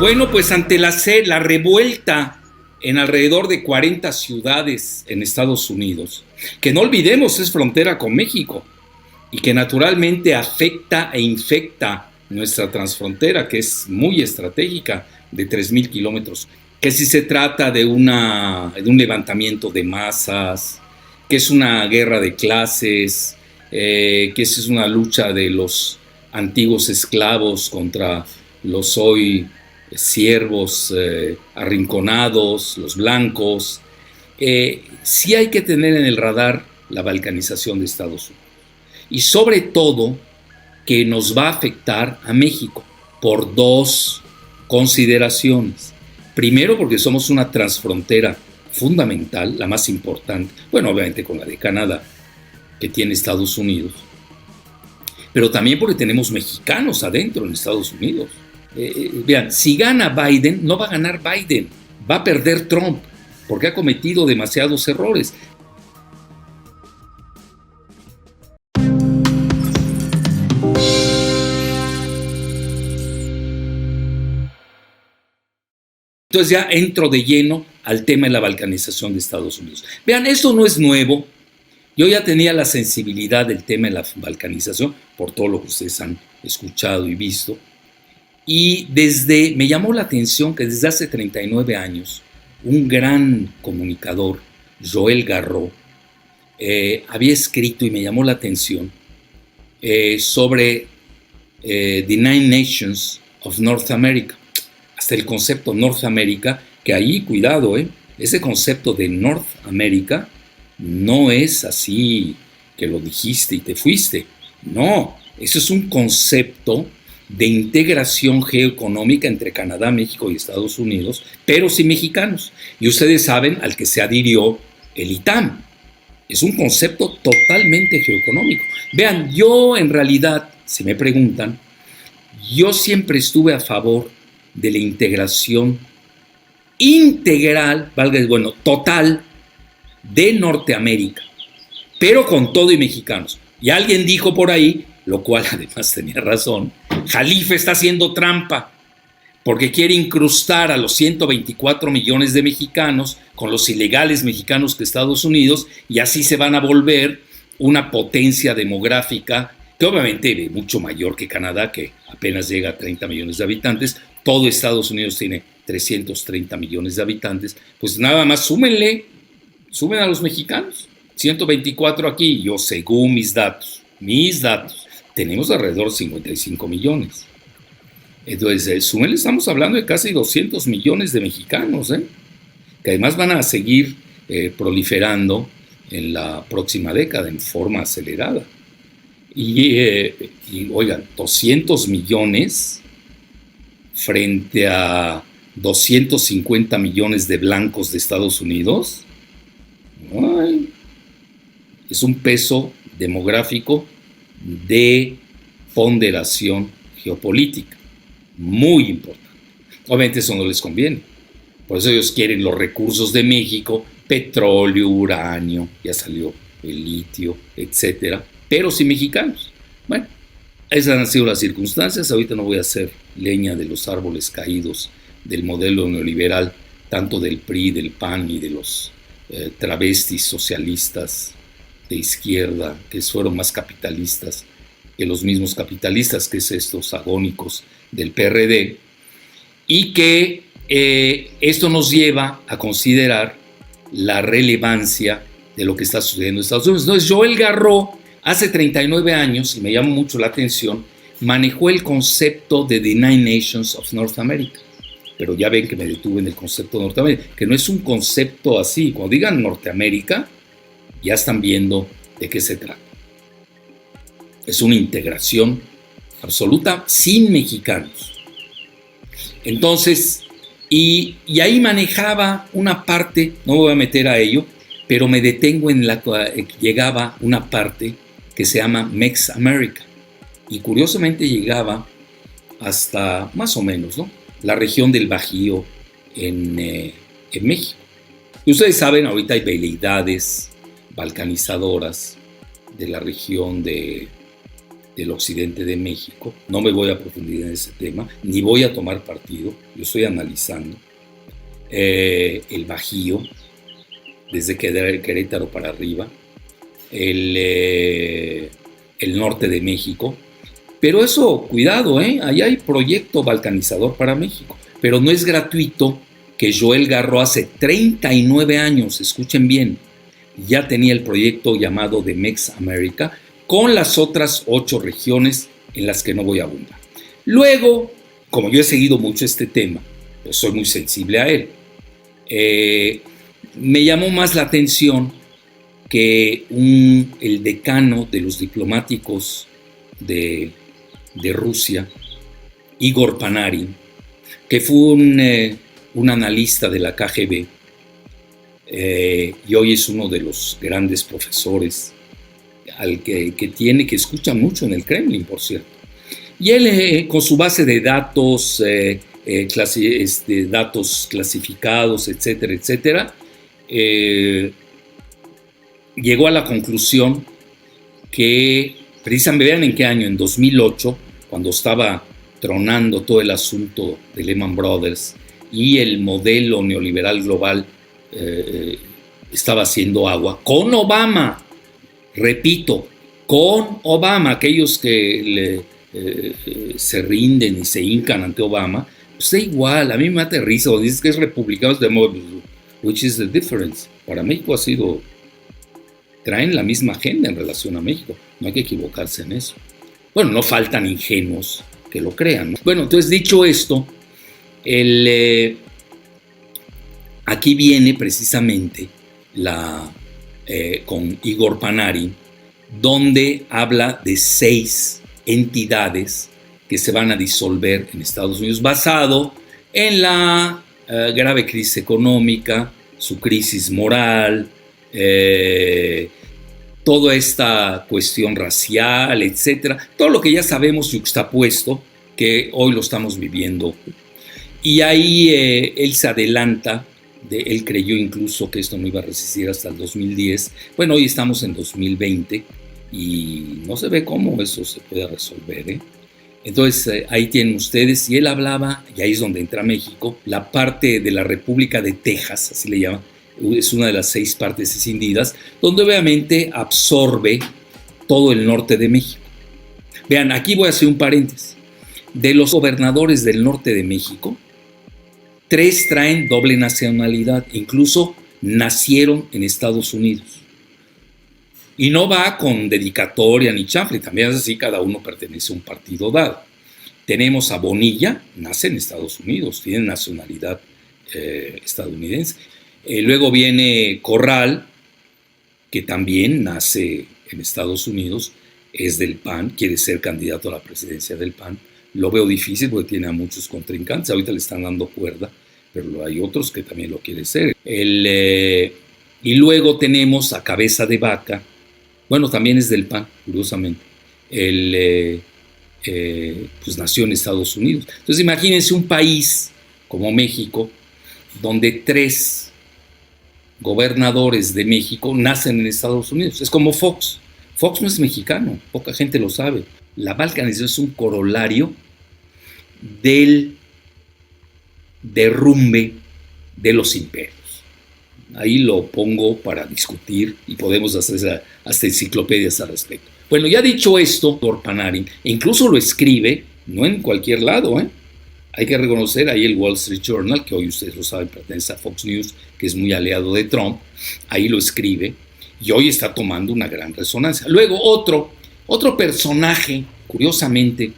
Bueno, pues ante la revuelta en alrededor de 40 ciudades en Estados Unidos, que no olvidemos es frontera con México y que naturalmente afecta e infecta nuestra transfrontera, que es muy estratégica, de 3,000 kilómetros, que si se trata de un levantamiento de masas, que es una guerra de clases, que es una lucha de los antiguos esclavos contra los hoy siervos arrinconados, los blancos. Sí hay que tener en el radar la balcanización de Estados Unidos. Y sobre todo que nos va a afectar a México por dos consideraciones. Primero, porque somos una transfrontera fundamental, la más importante, bueno, obviamente con la de Canadá, que tiene Estados Unidos, pero también porque tenemos mexicanos adentro en Estados Unidos. Vean, si gana Biden, no va a ganar Biden, va a perder Trump, porque ha cometido demasiados errores. Entonces ya entro de lleno al tema de la balcanización de Estados Unidos. Vean, esto no es nuevo. Yo ya tenía la sensibilidad del tema de la balcanización por todo lo que ustedes han escuchado y visto. Y me llamó la atención que desde hace 39 años, un gran comunicador, Joel Garreau, había escrito y me llamó la atención sobre The Nine Nations of North America. Hasta el concepto North America, que ahí, cuidado, ese concepto de North America no es así que lo dijiste y te fuiste. No, eso es un concepto de integración geoeconómica entre Canadá, México y Estados Unidos, pero sin mexicanos. Y ustedes saben al que se adhirió el ITAM. Es un concepto totalmente geoeconómico. Vean, yo en realidad, si me preguntan, yo siempre estuve a favor de la integración integral, total, de Norteamérica, pero con todo y mexicanos. Y alguien dijo por ahí, lo cual además tenía razón, Jalife está haciendo trampa, porque quiere incrustar a los 124 millones de mexicanos con los ilegales mexicanos de Estados Unidos, y así se van a volver una potencia demográfica que obviamente es mucho mayor que Canadá, que apenas llega a 30 millones de habitantes. Todo Estados Unidos tiene 330 millones de habitantes. Pues nada más sumen a los mexicanos. 124 aquí, yo según mis datos, tenemos alrededor de 55 millones. Entonces, súmenle, estamos hablando de casi 200 millones de mexicanos, que además van a seguir proliferando en la próxima década en forma acelerada. Y oigan, 200 millones frente a 250 millones de blancos de Estados Unidos, es un peso demográfico de ponderación geopolítica muy importante. Obviamente eso no les conviene, por eso ellos quieren los recursos de México, petróleo, uranio, ya salió el litio, etcétera, pero sin mexicanos. Bueno, esas han sido las circunstancias. Ahorita no voy a hacer leña de los árboles caídos del modelo neoliberal, tanto del PRI, del PAN y de los travestis socialistas de izquierda, que fueron más capitalistas que los mismos capitalistas, que es estos agónicos del PRD, y que esto nos lleva a considerar la relevancia de lo que está sucediendo en Estados Unidos. Entonces, Joel Garreau, hace 39 años, y me llama mucho la atención, manejó el concepto de The Nine Nations of North America. Pero ya ven que me detuve en el concepto de Norteamérica, que no es un concepto así. Cuando digan Norteamérica, ya están viendo de qué se trata. Es una integración absoluta sin mexicanos. Entonces, y ahí manejaba una parte, no me voy a meter a ello, pero me detengo en la que llegaba una parte que se llama Mex America. Y curiosamente llegaba hasta más o menos, ¿no?, la región del Bajío en México. Y ustedes saben, ahorita hay veleidades balcanizadoras de la región de del occidente de México. No me voy a profundizar en ese tema, ni voy a tomar partido, yo estoy analizando el Bajío, desde Querétaro para arriba, el norte de México. Pero eso, cuidado, ahí hay proyecto balcanizador para México. Pero no es gratuito que Joel Garreau hace 39 años, escuchen bien, ya tenía el proyecto llamado The Mex America, con las otras 8 regiones en las que no voy a abundar. Luego, como yo he seguido mucho este tema, pues soy muy sensible a él, me llamó más la atención que el decano de los diplomáticos de Rusia, Igor Panarin, que fue un analista de la KGB, y hoy es uno de los grandes profesores que escucha mucho en el Kremlin, por cierto. Y él, con su base de datos, datos clasificados, etcétera, etcétera, llegó a la conclusión que, precisamente, vean en qué año, en 2008, cuando estaba tronando todo el asunto de Lehman Brothers y el modelo neoliberal global estaba haciendo agua, con Obama, repito, con Obama, aquellos que se rinden y se hincan ante Obama, pues da igual, a mí me aterriza, o dices que es republicano, which is the difference. Para México traen la misma agenda en relación a México, no hay que equivocarse en eso. Bueno, no faltan ingenuos que lo crean, ¿no? Bueno, entonces, dicho esto, aquí viene precisamente con Igor Panarin, donde habla de 6 entidades que se van a disolver en Estados Unidos, basado en la grave crisis económica, su crisis moral, toda esta cuestión racial, etcétera, todo lo que ya sabemos yuxtapuesto, que hoy lo estamos viviendo. Y ahí él se adelanta, él creyó incluso que esto no iba a resistir hasta el 2010. Bueno, hoy estamos en 2020 y no se ve cómo eso se puede resolver, Entonces, ahí tienen ustedes, y él hablaba, y ahí es donde entra México, la parte de la República de Texas, así le llaman, es una de las 6 partes escindidas, donde obviamente absorbe todo el norte de México. Vean, aquí voy a hacer un paréntesis. De los gobernadores del norte de México, 3 traen doble nacionalidad, incluso nacieron en Estados Unidos. Y no va con dedicatoria ni chanfle, también es así, cada uno pertenece a un partido dado. Tenemos a Bonilla, nace en Estados Unidos, tiene nacionalidad estadounidense. Luego viene Corral, que también nace en Estados Unidos, es del PAN, quiere ser candidato a la presidencia del PAN. Lo veo difícil porque tiene a muchos contrincantes, ahorita le están dando cuerda, pero hay otros que también lo quieren ser. Y luego tenemos a Cabeza de Vaca, bueno, también es del PAN, curiosamente. Pues nació en Estados Unidos. Entonces imagínense un país como México, donde 3 gobernadores de México nacen en Estados Unidos. Es como Fox. Fox no es mexicano, poca gente lo sabe. La balcanización es un corolario del derrumbe de los imperios. Ahí lo pongo para discutir y podemos hacer hasta enciclopedias al respecto. Bueno, ya dicho esto, por Panarin, incluso lo escribe, no en cualquier lado, Hay que reconocer ahí el Wall Street Journal, que hoy ustedes lo saben, pertenece a Fox News, que es muy aliado de Trump, ahí lo escribe, y hoy está tomando una gran resonancia. Luego otro personaje, curiosamente,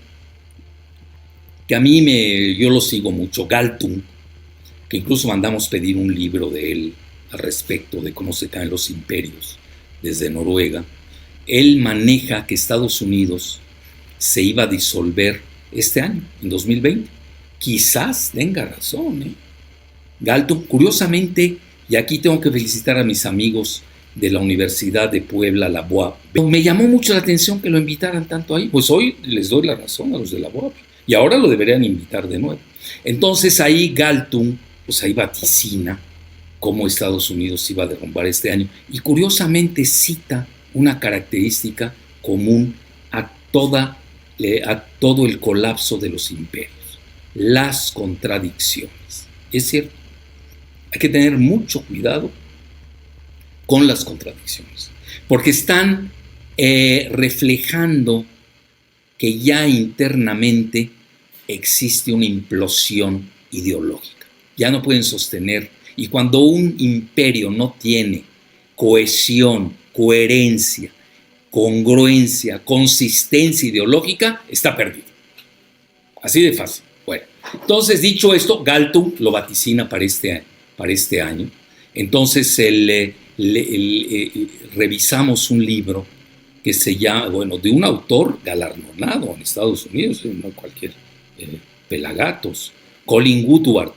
que a mí yo lo sigo mucho, Galtung, que incluso mandamos pedir un libro de él al respecto de cómo se caen los imperios desde Noruega. Él maneja que Estados Unidos se iba a disolver este año, en 2020. Quizás tenga razón, Galtung, curiosamente, y aquí tengo que felicitar a mis amigos de la Universidad de Puebla, la UAP. Me llamó mucho la atención que lo invitaran tanto ahí. Pues hoy les doy la razón a los de la UAP. Y ahora lo deberían invitar de nuevo. Entonces ahí Galtung, pues ahí vaticina cómo Estados Unidos iba a derrumbar este año. Y curiosamente cita una característica común a a todo el colapso de los imperios, las contradicciones. Es cierto, hay que tener mucho cuidado con las contradicciones, porque están reflejando que ya internamente existe una implosión ideológica. Ya no pueden sostener, y cuando un imperio no tiene cohesión, coherencia, congruencia, consistencia ideológica, está perdido. Así de fácil. Bueno, entonces, dicho esto, Galtung lo vaticina para este año. Entonces, revisamos un libro que se llama, de un autor galardonado en Estados Unidos, no cualquier pelagatos, Colin Woodward,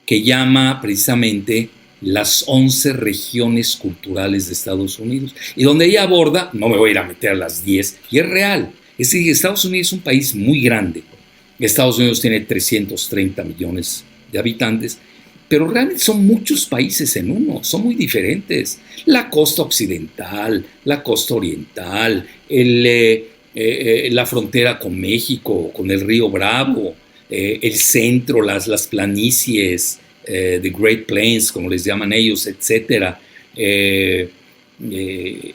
que llama precisamente las 11 regiones culturales de Estados Unidos, y donde ella aborda, no me voy a ir a meter a las 10, y es real, es decir, Estados Unidos es un país muy grande. Estados Unidos tiene 330 millones de habitantes, pero realmente son muchos países en uno, son muy diferentes. La costa occidental, la costa oriental, la frontera con México, con el río Bravo, el centro, las planicies, the Great Plains, como les llaman ellos, etc. El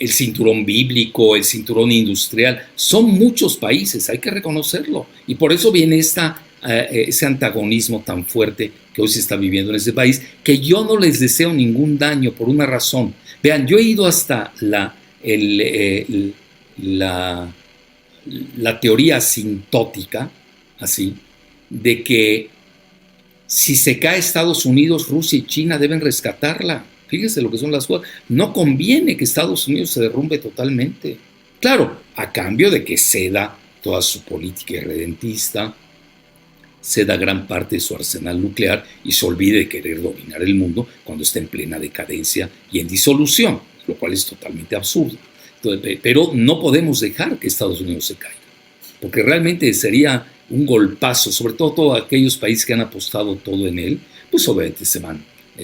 cinturón bíblico, el cinturón industrial, son muchos países, hay que reconocerlo. Y por eso viene ese antagonismo tan fuerte que hoy se está viviendo en ese país, que yo no les deseo ningún daño por una razón. Vean, yo he ido hasta la teoría asintótica, así, de que si se cae Estados Unidos, Rusia y China deben rescatarla. Fíjense lo que son las cosas. No conviene que Estados Unidos se derrumbe totalmente. Claro, a cambio de que ceda toda su política irredentista, ceda gran parte de su arsenal nuclear y se olvide de querer dominar el mundo cuando está en plena decadencia y en disolución, lo cual es totalmente absurdo. Entonces, pero no podemos dejar que Estados Unidos se caiga, porque realmente sería un golpazo, sobre todo todos aquellos países que han apostado todo en él, pues obviamente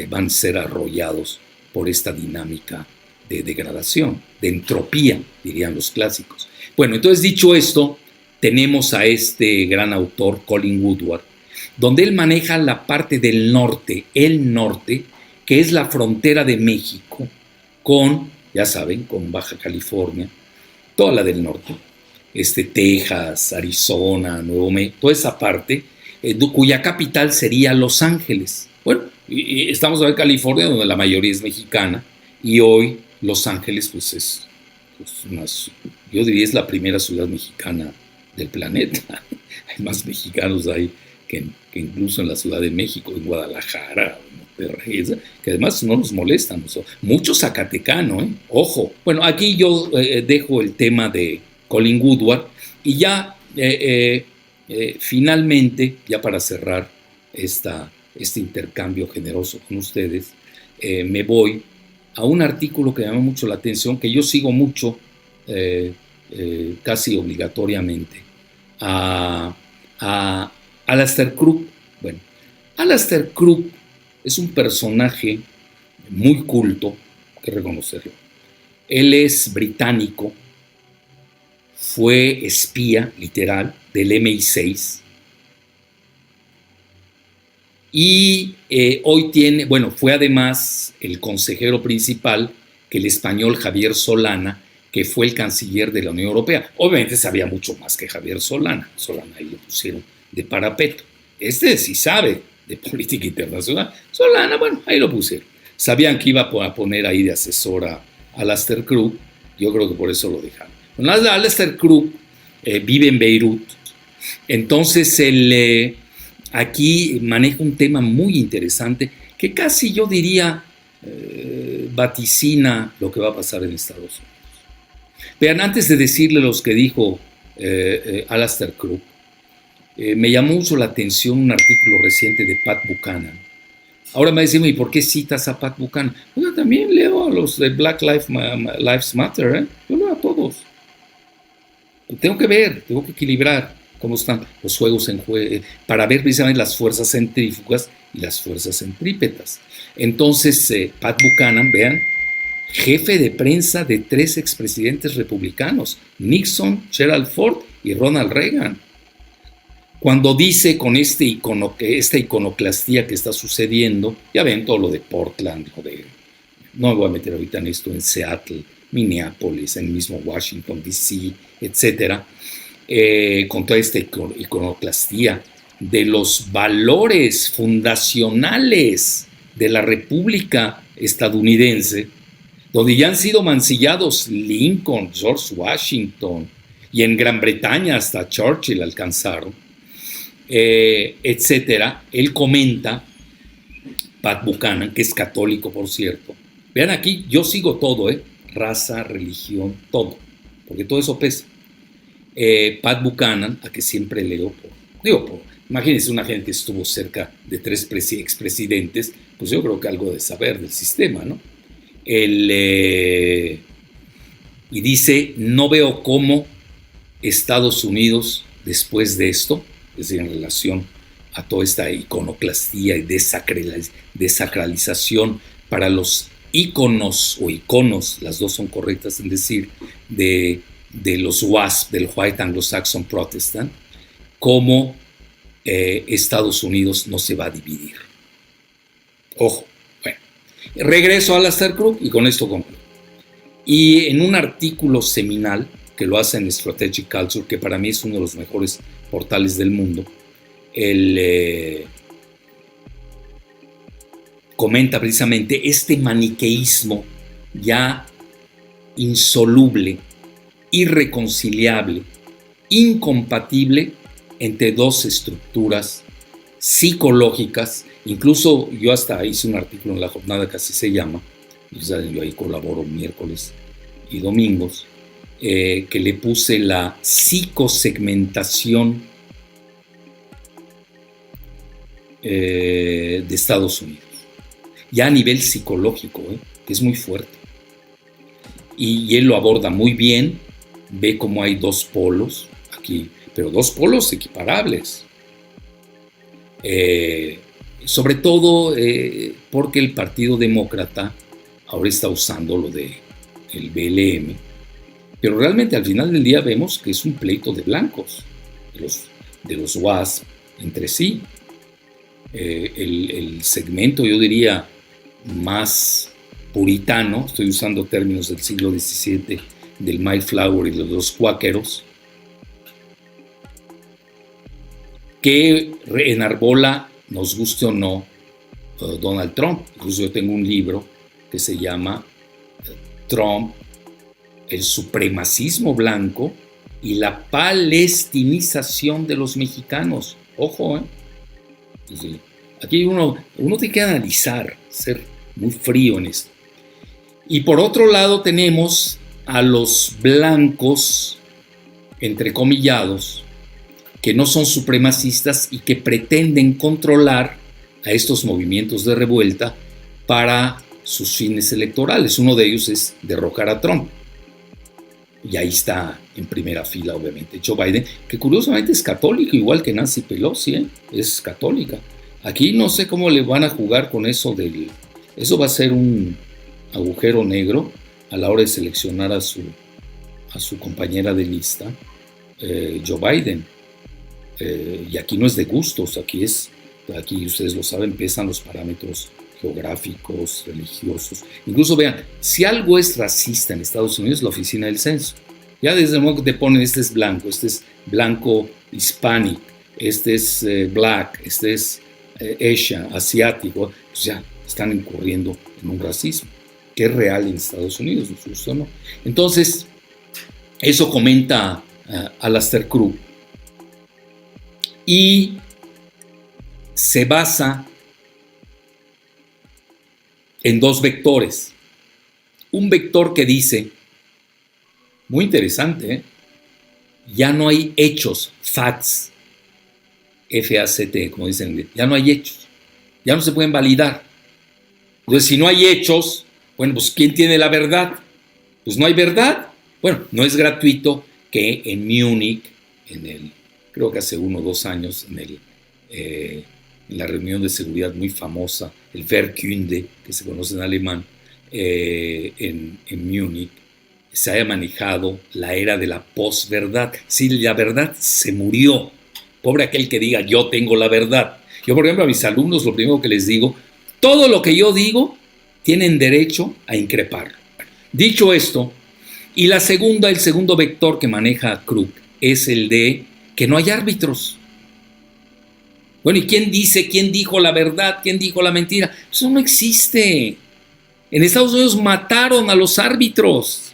van a ser arrollados por esta dinámica de degradación, de entropía, dirían los clásicos. Bueno, entonces dicho esto, tenemos a este gran autor, Colin Woodward, donde él maneja la parte del norte, el norte, que es la frontera de México con, ya saben, con Baja California, toda la del norte, Texas, Arizona, Nuevo México, toda esa parte, cuya capital sería Los Ángeles. Bueno, y estamos en California, donde la mayoría es mexicana, y hoy Los Ángeles, pues yo diría es la primera ciudad mexicana del planeta. Hay más mexicanos ahí que incluso en la Ciudad de México, en Guadalajara, en Monterrey, que además no nos molestan. Mucho zacatecano, ojo. Bueno, aquí yo dejo el tema de Colin Woodward y ya finalmente, ya para cerrar este intercambio generoso con ustedes, me voy a un artículo que me llama mucho la atención, que yo sigo mucho, casi obligatoriamente, a Alastair Crooke. Bueno, Alastair Crooke es un personaje muy culto, hay que reconocerlo. Él es británico, fue espía, literal, del MI6, y hoy fue además el consejero principal que el español Javier Solana, que fue el canciller de la Unión Europea. Obviamente sabía mucho más que Javier Solana. Solana ahí lo pusieron de parapeto. Sí sabe de política internacional. Solana, ahí lo pusieron. Sabían que iba a poner ahí de asesor a Alastair Crooke. Yo creo que por eso lo dejaron. Bueno, Alastair Crooke vive en Beirut. Entonces, él aquí maneja un tema muy interesante que casi yo diría vaticina lo que va a pasar en Estados Unidos. Vean, antes de decirle los que dijo Alastair Crooke, me llamó mucho la atención un artículo reciente de Pat Buchanan. Ahora me dicen, ¿y por qué citas a Pat Buchanan? Yo también leo a los de Black Lives Matter, yo leo a todos. Tengo que tengo que equilibrar cómo están los juegos en juego, para ver precisamente las fuerzas centrífugas y las fuerzas centrípetas. Entonces, Pat Buchanan, vean, jefe de prensa de 3 expresidentes republicanos, Nixon, Gerald Ford y Ronald Reagan. Cuando dice con esta iconoclastía que está sucediendo, ya ven todo lo de Portland, no me voy a meter ahorita en esto, en Seattle, Minneapolis, en el mismo Washington, D.C., etcétera, con toda esta iconoclastía de los valores fundacionales de la República estadounidense, donde ya han sido mancillados Lincoln, George Washington, y en Gran Bretaña hasta Churchill alcanzaron, etcétera. Él comenta, Pat Buchanan, que es católico, por cierto. Vean aquí, yo sigo todo, raza, religión, todo, porque todo eso pesa. Pat Buchanan, a que siempre leo, imagínense una gente que estuvo cerca de 3 expresidentes, pues yo creo que algo de saber del sistema, ¿no? Y dice, no veo cómo Estados Unidos, después de esto, es decir, en relación a toda esta iconoclastía y desacralización para los íconos o iconos, las dos son correctas en decir, de los WASP, del White Anglo-Saxon Protestant, cómo Estados Unidos no se va a dividir. Ojo, bueno, regreso a Alastair Crooke y con esto concluyo. Y en un artículo seminal que lo hace en Strategic Culture, que para mí es uno de los mejores portales del mundo, él comenta precisamente este maniqueísmo ya insoluble, irreconciliable, incompatible entre dos estructuras psicológicas. Incluso yo hasta hice un artículo en La Jornada que así se llama, yo ahí colaboro miércoles y domingos, que le puse la psicosegmentación de Estados Unidos, ya a nivel psicológico, que es muy fuerte. Y él lo aborda muy bien, ve cómo hay 2 polos aquí, pero 2 polos equiparables. Sobre todo porque el Partido Demócrata ahora está usando lo del BLM, pero realmente al final del día vemos que es un pleito de blancos, de los WASP entre sí. El segmento, yo diría, más puritano, estoy usando términos del siglo XVII, del Mayflower y de los cuáqueros, que enarbola, nos guste o no, Donald Trump. Incluso yo tengo un libro que se llama Trump, el supremacismo blanco y la palestinización de los mexicanos. Ojo, sí. Aquí uno tiene que analizar, ser muy frío en esto. Y por otro lado tenemos a los blancos, entrecomillados, que no son supremacistas y que pretenden controlar a estos movimientos de revuelta para sus fines electorales. Uno de ellos es derrocar a Trump. Y ahí está en primera fila, obviamente, Joe Biden, que curiosamente es católico, igual que Nancy Pelosi, es católica. Aquí no sé cómo le van a jugar con eso eso va a ser un agujero negro a la hora de seleccionar a su compañera de lista, Joe Biden. Y aquí no es de gustos, aquí ustedes lo saben, pesan los parámetros geográficos, religiosos. Incluso vean, si algo es racista en Estados Unidos, la oficina del censo. Ya desde el momento que te ponen, este es blanco hispanic, este es black, este es Asia, asiático, pues ya están incurriendo en un racismo que es real en Estados Unidos, ¿no? Justo, ¿no? Entonces, eso comenta Alastair Crooke y se basa en 2 vectores. Un vector que dice, muy interesante, ya no hay hechos, facts, F-A-C-T, como dicen en inglés, ya no hay hechos, ya no se pueden validar. Entonces, si no hay hechos, bueno, pues ¿quién tiene la verdad? Pues no hay verdad. Bueno, no es gratuito que en Múnich, creo que hace 1 o 2 años, en la reunión de seguridad muy famosa, el Wehrkunde, que se conoce en alemán, en Múnich, se haya manejado la era de la posverdad. Si la verdad se murió, pobre aquel que diga yo tengo la verdad. Yo, por ejemplo, a mis alumnos lo primero que les digo, todo lo que yo digo tienen derecho a increparlo. Dicho esto, y el segundo vector que maneja Krug es el de que no hay árbitros. Bueno, ¿y quién dice, quién dijo la verdad, quién dijo la mentira? Eso no existe. En Estados Unidos mataron a los árbitros.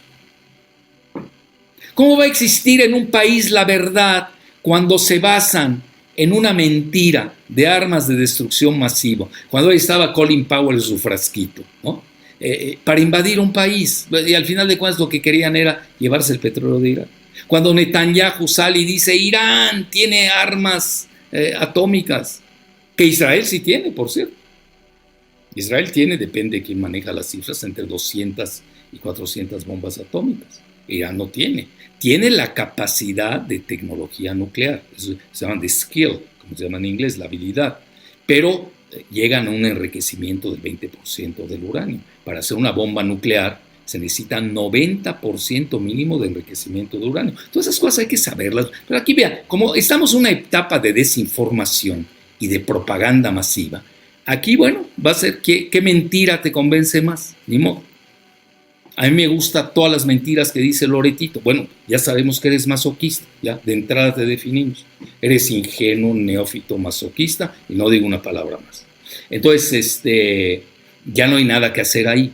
¿Cómo va a existir en un país la verdad cuando se basan en una mentira de armas de destrucción masiva? Cuando ahí estaba Colin Powell en su frasquito, ¿no? Para invadir un país. Y al final de cuentas lo que querían era llevarse el petróleo de Irán. Cuando Netanyahu sale y dice Irán tiene armas atómicas, que Israel sí tiene, por cierto. Israel tiene, depende de quién maneja las cifras, entre 200 y 400 bombas atómicas. Irán no tiene. Tiene la capacidad de tecnología nuclear. Eso se llama the skill, como se llama en inglés, la habilidad. Pero llegan a un enriquecimiento del 20% del uranio. Para hacer una bomba nuclear se necesita 90% mínimo de enriquecimiento de uranio. Todas esas cosas hay que saberlas. Pero aquí vean, como estamos en una etapa de desinformación y de propaganda masiva, aquí, bueno, va a ser ¿qué mentira te convence más? Ni modo. A mí me gustan todas las mentiras que dice Loretito. Bueno, ya sabemos que eres masoquista, ya de entrada te definimos. Eres ingenuo, neófito, masoquista, y no digo una palabra más. Entonces, ya no hay nada que hacer ahí.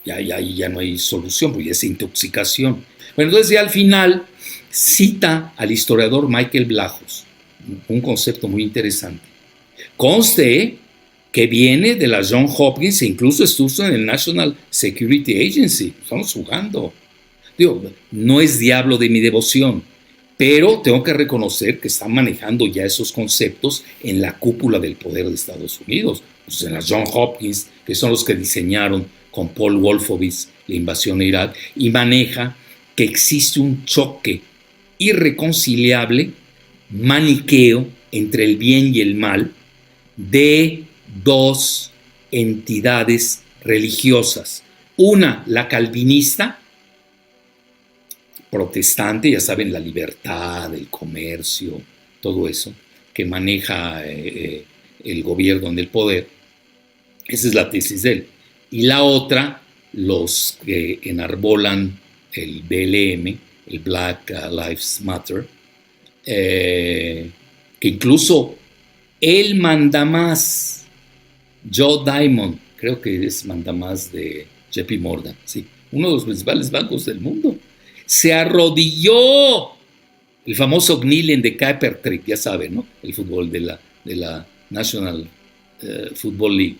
Ya no hay solución, porque ya es intoxicación. Bueno, entonces ya al final cita al historiador Michael Blahos, un concepto muy interesante. Conste que viene de la Johns Hopkins e incluso estuvo en el National Security Agency. Estamos jugando. Digo, no es diablo de mi devoción, pero tengo que reconocer que están manejando ya esos conceptos en la cúpula del poder de Estados Unidos. Pues en la Johns Hopkins, que son los que diseñaron con Paul Wolfowitz la invasión a Irak, y maneja que existe un choque irreconciliable, maniqueo, entre el bien y el mal, de dos entidades religiosas. Una, la calvinista, protestante, ya saben, la libertad, el comercio, todo eso, que maneja el gobierno en el poder. Esa es la tesis de él. Y la otra, los que enarbolan el BLM, el Black Lives Matter, que incluso el mandamás Joe Diamond, creo que es mandamás de JP Morgan, sí, uno de los principales bancos del mundo, se arrodilló. El famoso kneeling de Kirkpatrick, ya saben, ¿no? El fútbol de la National Football League.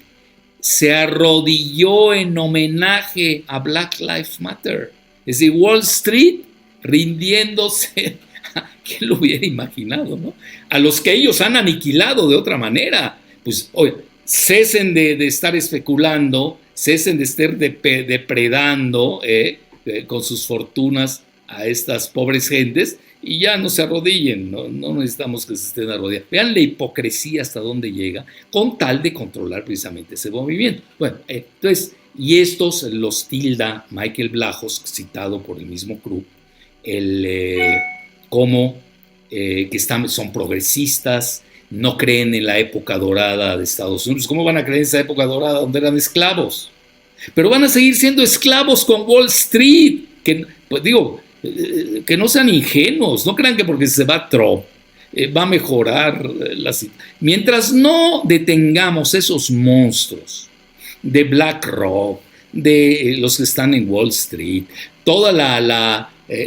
Se arrodilló en homenaje a Black Lives Matter. Es decir, Wall Street rindiéndose. ¿Quién lo hubiera imaginado, no? A los que ellos han aniquilado de otra manera. Pues, oye, cesen de estar especulando, cesen de estar depredando con sus fortunas a estas pobres gentes y ya no se arrodillen, no necesitamos que se estén arrodillando. Vean la hipocresía hasta dónde llega con tal de controlar precisamente ese movimiento. Bueno, entonces, y estos los tilda Michael Blahos, citado por el mismo Krug, como que son progresistas, no creen en la época dorada de Estados Unidos. ¿Cómo van a creer en esa época dorada donde eran esclavos? Pero van a seguir siendo esclavos con Wall Street. Que, pues digo, que no sean ingenuos, no crean que porque se va Trump va a mejorar la situación. Mientras no detengamos esos monstruos de BlackRock, de los que están en Wall Street,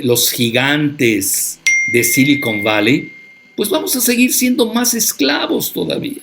los gigantes de Silicon Valley, pues vamos a seguir siendo más esclavos todavía.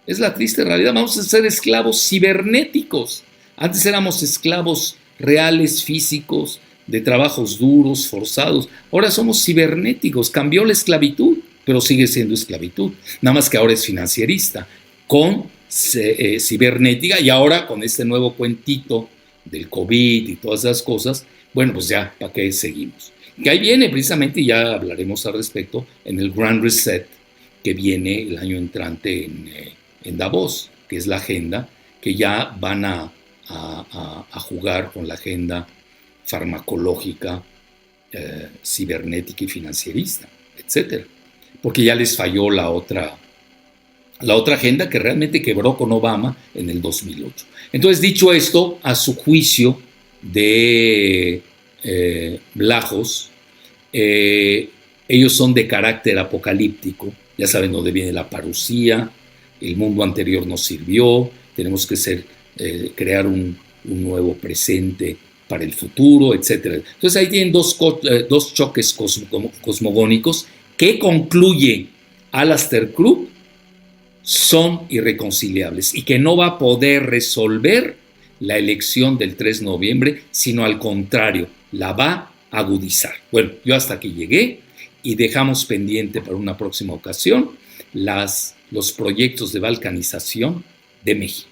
Es la triste realidad, vamos a ser esclavos cibernéticos. Antes éramos esclavos reales, físicos, de trabajos duros, forzados. Ahora somos cibernéticos, cambió la esclavitud, pero sigue siendo esclavitud. Nada más que ahora es financierista, con cibernética, y ahora con este nuevo cuentito del COVID y todas esas cosas, bueno, pues ya, ¿para qué seguimos? Que ahí viene precisamente, y ya hablaremos al respecto, en el Grand Reset, que viene el año entrante en Davos, que es la agenda que ya van a a jugar con la agenda farmacológica, cibernética y financierista, etcétera, porque ya les falló la otra agenda que realmente quebró con Obama en el 2008. Entonces, dicho esto, a su juicio de Vlahos, ellos son de carácter apocalíptico, ya saben dónde viene la parusía, el mundo anterior nos sirvió, tenemos que crear un nuevo presente para el futuro, etc. Entonces ahí tienen dos choques cosmogónicos que concluye Aleister Crowley son irreconciliables y que no va a poder resolver la elección del 3 de noviembre, sino al contrario, la va a agudizar. Bueno, yo hasta aquí llegué y dejamos pendiente para una próxima ocasión los proyectos de balcanización de México.